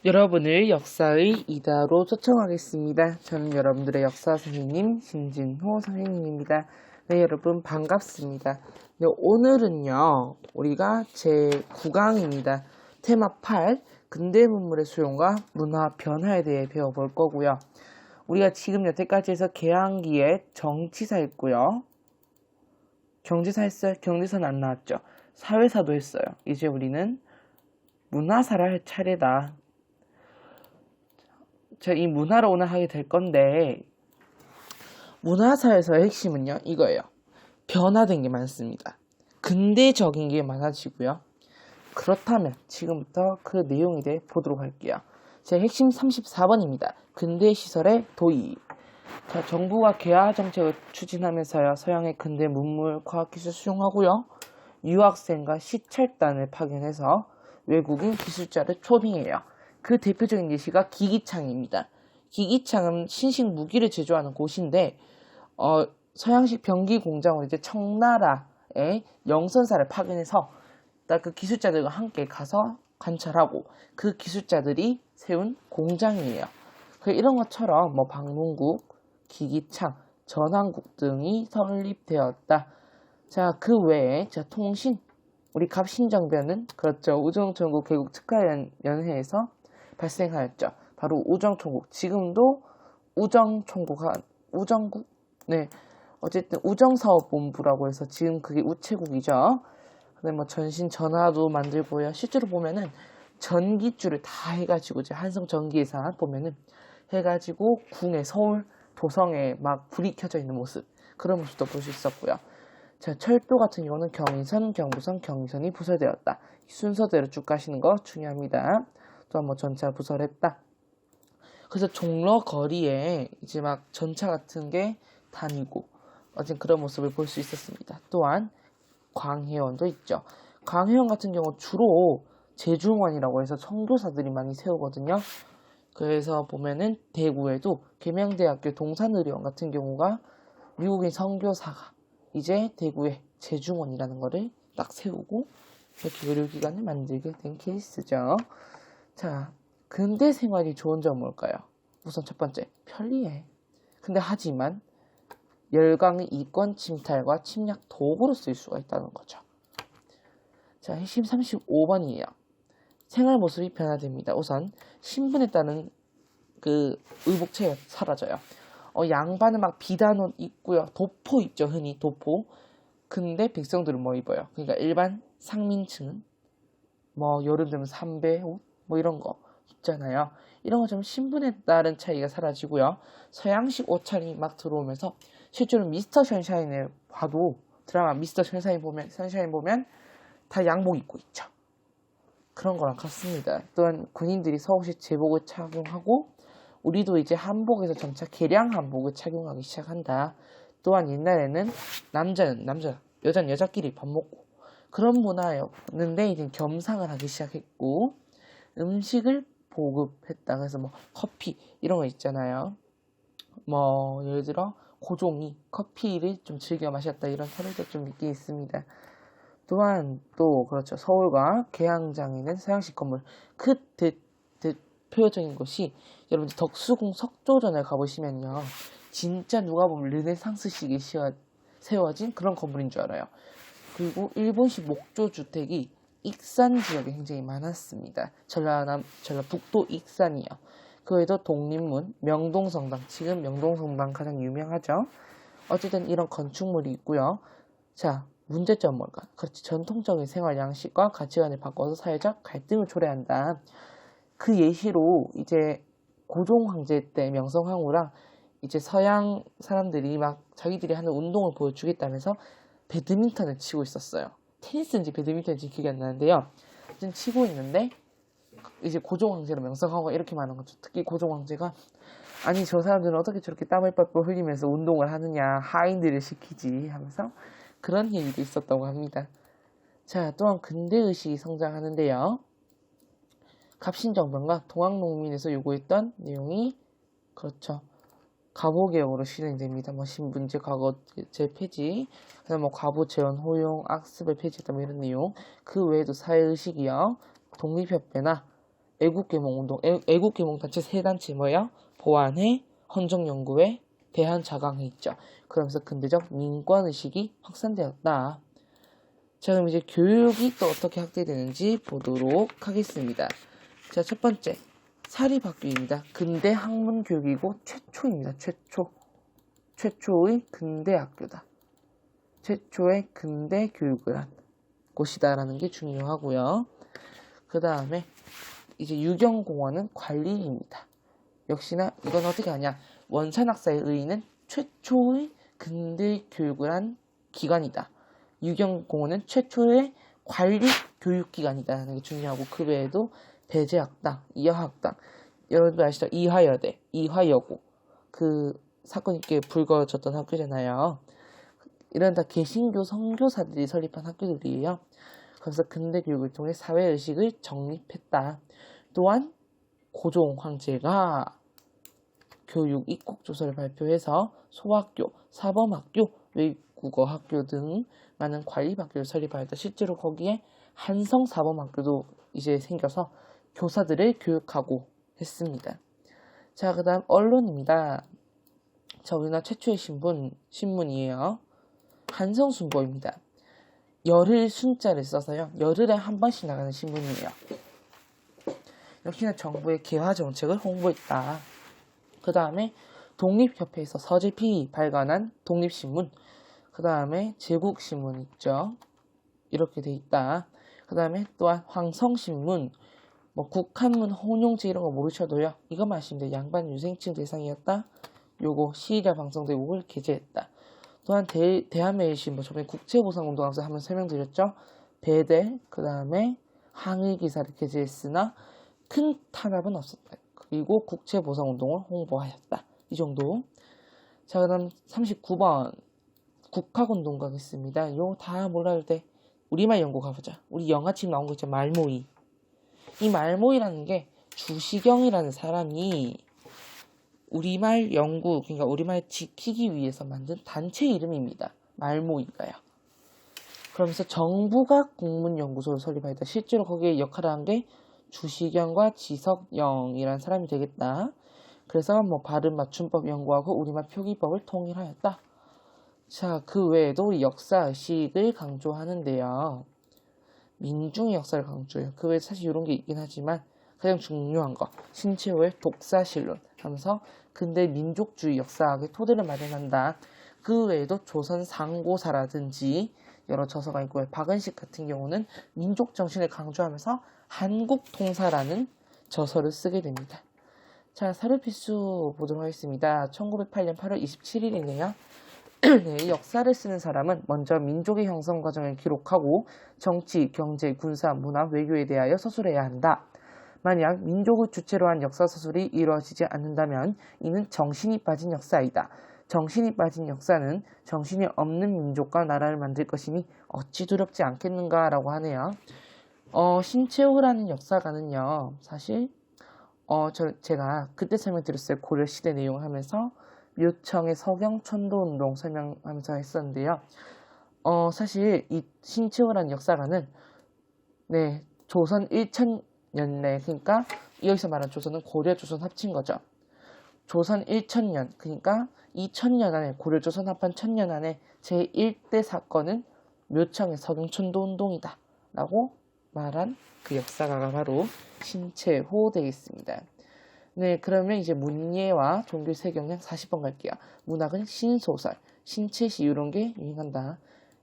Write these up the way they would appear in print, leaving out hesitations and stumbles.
여러분을 역사의 이다로 초청하겠습니다. 저는 여러분들의 역사 선생님 신진호 선생님입니다. 네, 여러분 반갑습니다. 네, 오늘은요, 우리가 제9강입니다. 테마 8, 근대 문물의 수용과 문화 변화에 대해 배워볼 거고요. 우리가 지금 여태까지 해서 개항기에 정치사 했고요. 경제사 했어요? 경제사는 안 나왔죠. 사회사도 했어요. 이제 우리는 문화사를 할 차례다. 제가 이 문화를 오늘 하게 될 건데, 문화사에서의 핵심은요, 이거예요. 변화된 게 많습니다. 근대적인 게 많아지고요. 그렇다면 지금부터 그 내용에 대해 보도록 할게요. 제 핵심 34번입니다. 근대시설의 도입. 자, 정부가 개화 정책을 추진하면서요, 서양의 근대 문물, 과학기술 수용하고요. 유학생과 시찰단을 파견해서 외국인 기술자를 초빙해요. 그 대표적인 예시가 기기창입니다. 기기창은 신식 무기를 제조하는 곳인데, 서양식 병기 공장으로 이제 청나라의 영선사를 파견해서 그 기술자들과 함께 가서 관찰하고 그 기술자들이 세운 공장이에요. 이런 것처럼 뭐 방문국, 기기창, 전환국 등이 설립되었다. 자, 그 외에 통신, 우리 갑신정변은 그렇죠. 우정총국 개국 축하연회에서 발생하였죠. 바로 우정총국. 지금도 우정국? 네. 어쨌든 우정사업본부라고 해서 지금 그게 우체국이죠. 근데 뭐 전신 전화도 만들고요. 실제로 보면은 전기줄을 다 해가지고 이제 한성전기회사 보면은 해가지고 궁에 서울 도성에 막 불이 켜져 있는 모습, 그런 모습도 볼 수 있었고요. 자, 철도 같은 경우는 경인선, 경부선, 경의선이 부설되었다. 순서대로 쭉 가시는 거 중요합니다. 또한 뭐 전차 부설했다. 그래서 종로 거리에 이제 막 전차 같은 게 다니고 어쨌든 그런 모습을 볼 수 있었습니다. 또한 광해원도 있죠. 광해원 같은 경우 주로 제중원이라고 해서 선교사들이 많이 세우거든요. 그래서 보면은 대구에도 계명대학교 동산의료원 같은 경우가 미국인 선교사가 이제 대구에 제중원이라는 거를 딱 세우고 이렇게 의료기관을 만들게 된 케이스죠. 자, 근대 생활이 좋은 점은 뭘까요? 우선 첫 번째, 편리해. 근데 하지만 열강의 이권 침탈과 침략 도구로 쓰일 수가 있다는 거죠. 자, 핵심 35번이에요. 생활 모습이 변화됩니다. 우선 신분에 따른 그 의복체가 사라져요. 양반은 막 비단 옷 입고요. 도포 입죠, 흔히 도포. 근데 백성들은 뭐 입어요? 그러니까 일반 상민층은 뭐 여름 되면 삼배 옷 뭐 이런 거 입잖아요. 이런 것처럼 신분에 따른 차이가 사라지고요. 서양식 옷차림이 막 들어오면서 실제로 미스터 선샤인을 봐도 드라마 미스터 선샤인 보면 다 양복 입고 있죠. 그런 거랑 같습니다. 또한 군인들이 서울식 제복을 착용하고 우리도 이제 한복에서 점차 개량 한복을 착용하기 시작한다. 또한 옛날에는 남자는 남자, 여자는 여자끼리 밥 먹고 그런 문화였는데 이제 겸상을 하기 시작했고 음식을 보급했다. 그래서 뭐 커피 이런 거 있잖아요. 뭐 예를 들어 고종이 커피를 좀 즐겨 마셨다 이런 사례도 좀 있긴 있습니다. 또한 또 그렇죠. 서울과 계양장에는 서양식 건물 그 대표적인 곳이 여러분들 덕수궁 석조전을 가보시면요. 진짜 누가 보면 르네상스식이 세워진 그런 건물인 줄 알아요. 그리고 일본식 목조주택이 익산 지역에 굉장히 많았습니다. 전라북도 익산이요. 그 외에도 독립문, 명동성당, 지금 명동성당 가장 유명하죠. 어쨌든 이런 건축물이 있고요. 자, 문제점은 뭘까? 그렇지, 전통적인 생활 양식과 가치관을 바꿔서 사회적 갈등을 초래한다. 그 예시로 이제 고종 황제 때 명성황후랑 이제 서양 사람들이 막 자기들이 하는 운동을 보여주겠다면서 배드민턴을 치고 있었어요. 테니스인지 배드민턴인지 기억이 안 나는데요. 지금 치고 있는데 이제 고종 황제로 명성황후가 이렇게 말하는 거죠. 특히 고종 황제가 아니 저 사람들은 어떻게 저렇게 땀을 뻘뻘 흘리면서 운동을 하느냐, 하인들을 시키지 하면서 그런 얘기도 있었다고 합니다. 자, 또한 근대의식이 성장하는데요. 갑신정변과 동학농민에서 요구했던 내용이 그렇죠. 가보개혁으로 실행됩니다. 뭐 신분제 과거제 폐지, 그다음 뭐 과부 재원 호용, 악습을 폐지했다 뭐 이런 내용. 그 외에도 사회의식이요, 독립협회나 애국계몽운동, 애국계몽단체 세 단체 뭐예요? 보안회, 헌정연구회, 대한자강회 있죠. 그러면서 근대적 민권의식이 확산되었다. 자, 그럼 이제 교육이 또 어떻게 확대되는지 보도록 하겠습니다. 자, 첫 번째, 사립학교입니다. 근대 학문 교육이고 최초입니다. 최초의 근대 학교다. 최초의 근대 교육을 한 곳이다라는 게 중요하고요. 그 다음에 이제 유경공원은 관리입니다. 역시나 이건 어떻게 하냐? 원산학사에 의의는 최초의 근대 교육을 한 기관이다. 유경공원은 최초의 관리 교육기관이다라는 게 중요하고 그 외에도 배재학당, 이화학당, 여러분들 아시죠? 이화여대, 이화여고 그 사건이 꽤 불거졌던 학교잖아요. 이런 다 개신교 선교사들이 설립한 학교들이에요. 그래서 근대 교육을 통해 사회의식을 정립했다. 또한 고종 황제가 교육 입국조서를 발표해서 소학교, 사범학교, 외국어학교 등 많은 관립학교를 설립하였다. 실제로 거기에 한성사범학교도 이제 생겨서 교사들을 교육하고 했습니다. 자, 그 다음 언론입니다. 자, 우리나라 최초의 신문이에요. 한성순보입니다. 열흘 순자를 써서요. 열흘에 한 번씩 나가는 신문이에요. 역시나 정부의 개화 정책을 홍보했다. 그 다음에 독립협회에서 서재필이 발간한 독립신문, 그 다음에 제국신문 있죠. 이렇게 돼 있다. 그 다음에 또한 황성신문, 뭐 국한문, 혼용제 이런 거 모르셔도요. 이것만 아시면 돼요. 양반 유생층 대상이었다. 요거 시리아 방송대국을 게재했다. 또한 대한매일신문, 저번에 국제보상운동하면서 한번 설명드렸죠. 배대, 그 다음에 항일기사를 게재했으나 큰 탄압은 없었다. 그리고 국제보상운동을 홍보하였다. 이 정도. 자, 그다음 39번 국학운동 가겠습니다. 이거 다 몰라야 돼. 우리말 연구 가보자. 우리 영화책 나온 거 있죠. 말모이. 이 말모이라는 게 주시경이라는 사람이 우리말 연구, 그러니까 우리말 지키기 위해서 만든 단체 이름입니다. 말모이가요. 그러면서 정부가 국문연구소를 설립하였다. 실제로 거기에 역할을 한 게 주시경과 지석영이라는 사람이 되겠다. 그래서 뭐 발음 맞춤법 연구하고 우리말 표기법을 통일하였다. 자, 그 외에도 우리 역사의식을 강조하는데요. 민중의 역사를 강조해요. 그 외에 사실 이런 게 있긴 하지만 가장 중요한 거 신채호의 독사실론 하면서 근대 민족주의 역사학의 토대를 마련한다. 그 외에도 조선 상고사라든지 여러 저서가 있고요. 박은식 같은 경우는 민족 정신을 강조하면서 한국통사라는 저서를 쓰게 됩니다. 자, 사료 필수 보도록 하겠습니다. 1908년 8월 27일이네요. 네, 역사를 쓰는 사람은 먼저 민족의 형성 과정을 기록하고 정치, 경제, 군사, 문화, 외교에 대하여 서술해야 한다. 만약 민족을 주체로 한 역사 서술이 이루어지지 않는다면 이는 정신이 빠진 역사이다. 정신이 빠진 역사는 정신이 없는 민족과 나라를 만들 것이니 어찌 두렵지 않겠는가 라고 하네요. 신채호라는 역사가는요. 사실 제가 그때 설명드렸어요. 고려시대 내용을 하면서 묘청의 서경천도운동 설명하면서 했었는데요. 사실 이 신채호라는 역사가는 네, 조선 1000년내 그러니까 여기서 말한 조선은 고려 조선 합친 거죠. 조선 1000년 그러니까 2000년 안에 고려 조선 합한 1000년 안에 제1대 사건은 묘청의 서경천도운동이다 라고 말한 그 역사가가 바로 신채호 되겠습니다. 네, 그러면 이제 문예와 종교 세경량 40번 갈게요. 문학은 신소설, 신채시 이런 게 유행한다.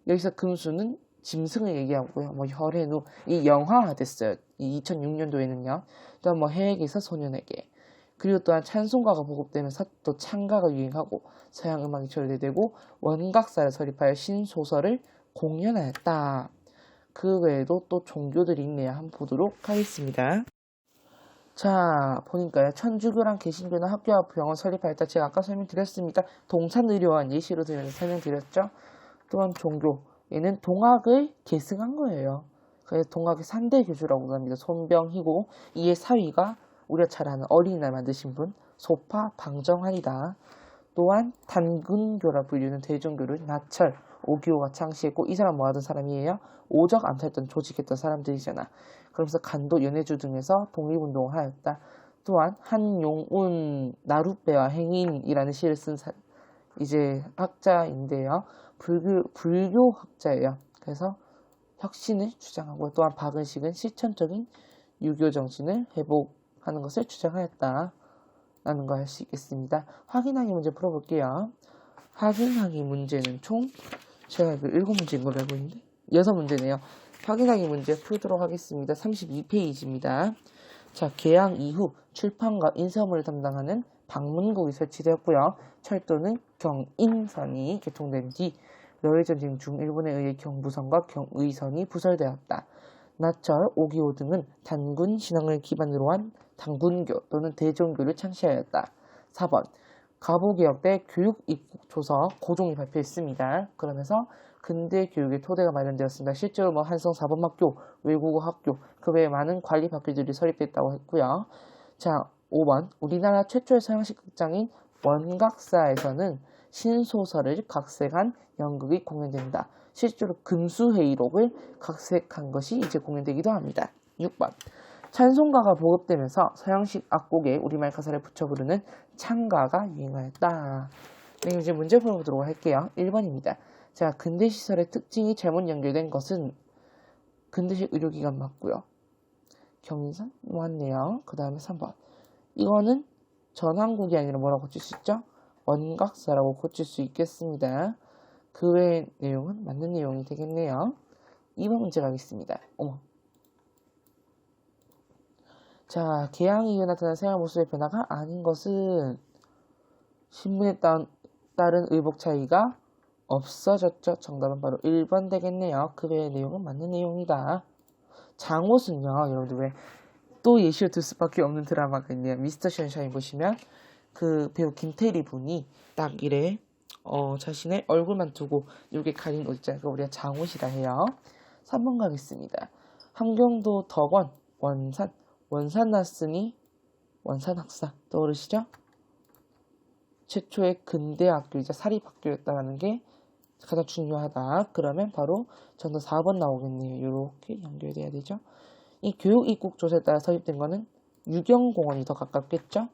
여기서 금수는 짐승을 얘기하고요. 뭐 혈해누 이 영화화 됐어요. 이 2006년도에는요. 또한 뭐 해에게서 소년에게. 그리고 또한 찬송가가 보급되면서 또 창가가 유행하고 서양 음악이 전래되고 원각사를 설립하여 신소설을 공연하였다. 그 외에도 또 종교들이 있네요. 한번 보도록 하겠습니다. 자, 보니까요. 천주교랑 개신교는 학교 앞 병원 설립하였다. 제가 아까 설명드렸습니다. 동산의료원 예시로 들면서 설명드렸죠. 또한 종교. 얘는 동학을 계승한 거예요. 그래서 동학의 3대 교주라고 합니다. 손병희고 이의 사위가 우리가 잘 아는 어린이날 만드신 분 소파 방정환이다. 또한 단군교라 불리는 대종교를 나철, 오기호가 창시했고 이 사람 뭐 하던 사람이에요? 오적 암살했던 조직했던 사람들이잖아. 그러면서 간도, 연해주 등에서 독립운동을 하였다. 또한 한용운 나룻배와 행인이라는 시를 쓴 이제 학자인데요. 불교 학자예요. 그래서 혁신을 주장하고 또한 박은식은 실천적인 유교 정신을 회복하는 것을 주장하였다. 라는 걸 알 수 있겠습니다. 확인하기 문제 풀어볼게요. 확인하기 문제는 총 제가 이거 7문제인 걸로 알고 있는데 6문제네요. 확인하기 문제 풀도록 하겠습니다. 32페이지입니다. 자, 개항 이후 출판과 인쇄업무를 담당하는 방문국이 설치되었고요. 철도는 경인선이 개통된 뒤 러일 전쟁 중 일본에 의해 경부선과 경의선이 부설되었다. 나철, 오기오 등은 단군 신앙을 기반으로 한 단군교 또는 대종교를 창시하였다. 4번 가부개혁 때 교육 입국 조서 고종이 발표했습니다. 그러면서 근대 교육의 토대가 마련되었습니다. 실제로 뭐 한성 사범학교, 외국어 학교, 그 외에 많은 관리학교들이 설립됐다고 했고요. 자, 5번 우리나라 최초의 서양식 극장인 원각사에서는 신소설을 각색한 연극이 공연된다. 실제로 금수회의록을 각색한 것이 이제 공연되기도 합니다. 6번 찬송가가 보급되면서 서양식 악곡에 우리말 가사를 붙여 부르는 창가가 유행하였다. 네, 이제 문제 풀어보도록 할게요. 1번입니다. 자, 근대시설의 특징이 잘못 연결된 것은 근대식 의료기관 맞고요. 경인선 맞네요. 그 다음에 3번. 이거는 전환국이 아니라 뭐라고 고칠 수 있죠? 원각사라고 고칠 수 있겠습니다. 그 외의 내용은 맞는 내용이 되겠네요. 2번 문제 가겠습니다. 자, 개항 이후에 나타난 생활 모습의 변화가 아닌 것은 신분에 따른 의복 차이가 없어졌죠. 정답은 바로 1번 되겠네요. 그 외의 내용은 맞는 내용이다. 장옷은요, 여러분들 왜 또 예시를 들 수밖에 없는 드라마가 있네요. 미스터 션샤인 보시면 그 배우 김태리 분이 딱 이래 자신의 얼굴만 두고 이렇게 가린 옷 있잖아요. 그거 우리가 장옷이라 해요. 3번 가겠습니다. 함경도 덕원 원산 났으니 원산학사 떠오르시죠? 최초의 근대 학교이자 사립학교였다는 게 가장 중요하다. 그러면 바로 정답 4번 나오겠네요. 이렇게 연결돼야 되죠. 이 교육 입국 조사에 따라 설립된 거는 유경공원이 더 가깝겠죠?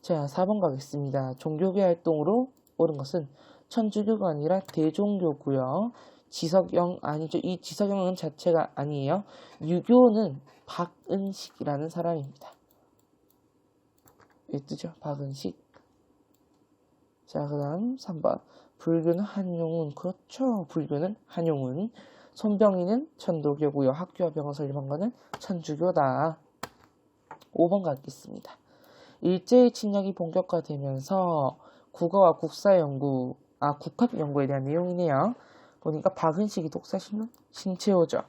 자, 4번 가겠습니다. 종교계 활동으로 옳은 것은 천주교가 아니라 대종교고요. 지석영 아니죠. 이 지석영은 자체가 아니에요. 유교는 박은식이라는 사람입니다. 왜 뜨죠? 박은식. 자, 그 다음 3번. 불교는 한용운. 그렇죠. 불교는 한용운. 손병희는 천도교고요. 학교와 병원 설립한 거는 천주교다. 5번 가겠습니다. 일제의 침략이 본격화되면서 국어와 국학 연구에 대한 내용이네요. 보니까 박은식이 독사신론 신채호죠.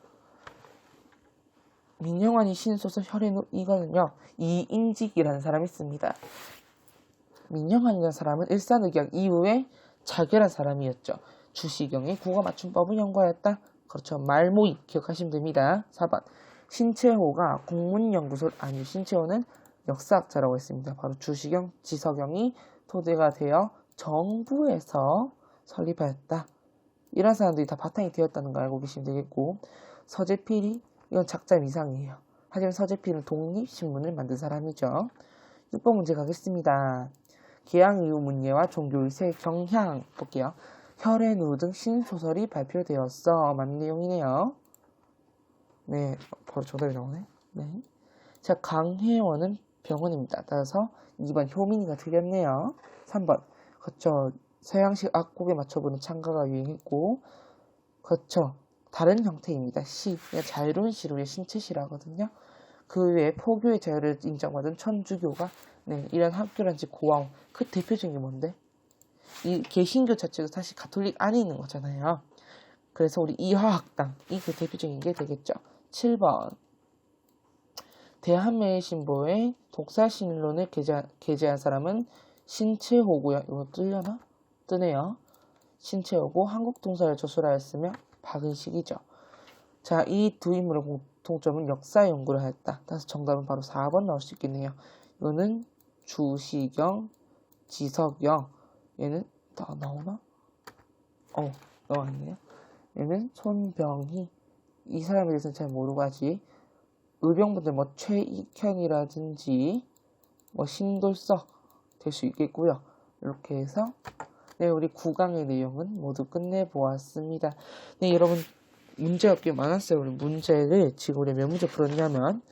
민영환이 신소설 혈의노 이거는요. 이인직이라는 사람이 있습니다. 민영환이라는 사람은 일산의학 이후에 자결한 사람이었죠. 주시경의 국어 맞춤법을 연구하였다. 그렇죠. 말모임 기억하시면 됩니다. 4번 신채호가 국문연구소 아니 신채호는 역사학자라고 했습니다. 바로 주시경, 지석영이 토대가 되어 정부에서 설립하였다. 이런 사람들이 다 바탕이 되었다는 걸 알고 계시면 되겠고 서재필이 이건 작자 미상이에요. 하지만 서재필은 독립신문을 만든 사람이죠. 6번 문제 가겠습니다. 개항 이후 문예와 종교의세 경향 볼게요. 혈의누 등 신소설이 발표되었어. 맞는 내용이네요. 네, 바로 정답이 나오네. 네. 자, 강혜원은 병원입니다. 따라서 2번 효민이가 틀렸네요. 3번 그렇죠. 서양식 악곡에 맞춰보는 창가가 유행했고 그렇죠. 다른 형태입니다. 시, 그냥 자유로운 시를 우리가 신체시라거든요. 그 외에 포교의 자유를 인정받은 천주교가 네, 이런 학교란지 고아원 그 대표적인 게 뭔데? 이 개신교 자체가 사실 가톨릭 안에 있는 거잖아요. 그래서 우리 이화학당 이게 대표적인 게 되겠죠. 7번 대한매의 신보의 독사신론을 게재한 사람은 신채호고요. 이거 뜨려나? 뜨네요. 신채호고 한국동사를 저술하였으며 박은식이죠. 자, 이 두 인물의 공통점은 역사 연구를 하였다. 따라서 정답은 바로 4번 나올 수 있겠네요. 이거는 주시경, 지석영. 얘는 다 나오나? 나왔네요. 얘는 손병희. 이 사람에 대해서는 잘 모르고 아직 의병분들 뭐 최익현이라든지 뭐 신돌석 될 수 있겠고요. 이렇게 해서 네, 우리 9강의 내용은 모두 끝내보았습니다. 네, 여러분 문제가 꽤 많았어요. 우리 문제를 지금 우리 몇 문제 풀었냐면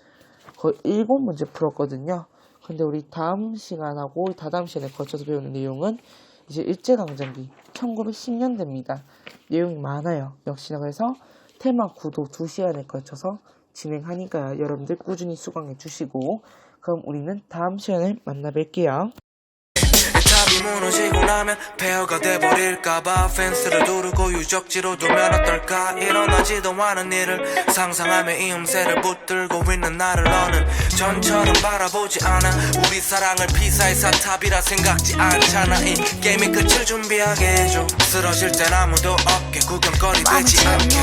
거의 7문제 풀었거든요. 근데 우리 다음 시간하고 다다음 시간에 거쳐서 배우는 내용은 이제 일제강점기 1910년대입니다. 내용이 많아요. 역시나 그래서 테마 구도 2시간에 걸쳐서 진행하니까 여러분들 꾸준히 수강해 주시고 그럼 우리는 다음 시간에 만나 뵐게요. 탑이 무너지고 나면 폐허가 돼버릴까봐 펜스를 두르고 유적지로 두면 어떨까. 일어나지도 않은 일을 상상하며 이 음새를 붙들고 있는 나를 너는 전처럼 바라보지 않아. 우리 사랑을 피사의 사탑이라 생각지 않잖아. 이 게임의 끝을 준비하게 해줘. 쓰러질 땐 아무도 없게 구경거리 되지 않게.